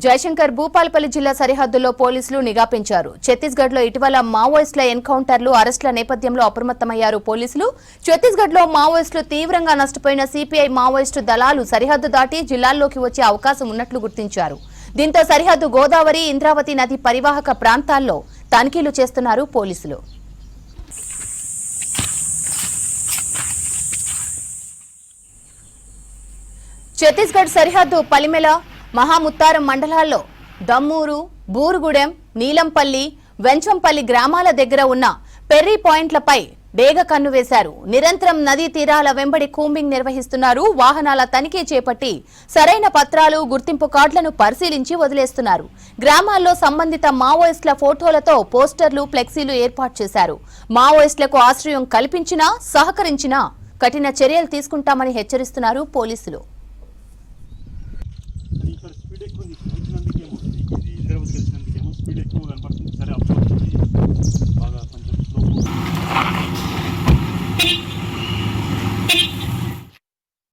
జయశంకర్ భూపాలపల్లి జిల్లా సరిహద్దుల్లో పోలీసులు నిఘా పెంచారు. ఛత్తీస్గఢ్లో ఇటీవల మావోయిస్టుల ఎన్కౌంటర్లు, అరెస్టుల నేపథ్యంలో అప్రమత్తమయ్యారు పోలీసులు. ఛత్తీస్గఢ్లో మావోయిస్టులు తీవ్రంగా నష్టపోయిన సిపిఐ మావోయిస్టు దళాలు సరిహద్దు దాటి జిల్లాల్లోకి వచ్చే అవకాశం ఉన్నట్లు గుర్తించారు. దీంతో సరిహద్దు గోదావరి, ఇంద్రావతి నది పరివాహక ప్రాంతాల్లో తనిఖీలు చేస్తున్నారు పోలీసులు. ఛత్తీస్గఢ్ సరిహద్దు పలిమెల, మహాముత్తారం మండలాల్లో దమ్మూరు, బూరుగుడెం, నీలంపల్లి, వెంచంపల్లి గ్రామాల దగ్గర ఉన్న పెర్రీ పాయింట్లపై డేగ కన్ను వేశారు. నిరంతరం నదీ తీరాల వెంబడి కూంబింగ్ నిర్వహిస్తున్నారు. వాహనాల తనిఖీ చేపట్టి సరైన పత్రాలు, గుర్తింపు కార్డులను పరిశీలించి వదిలేస్తున్నారు. గ్రామాల్లో సంబంధిత మావోయిస్టుల ఫోటోలతో పోస్టర్లు, ఫ్లెక్సీలు ఏర్పాటు చేశారు. మావోయిస్టులకు ఆశ్రయం కల్పించినా, సహకరించినా కఠిన చర్యలు తీసుకుంటామని హెచ్చరిస్తున్నారు పోలీసులు.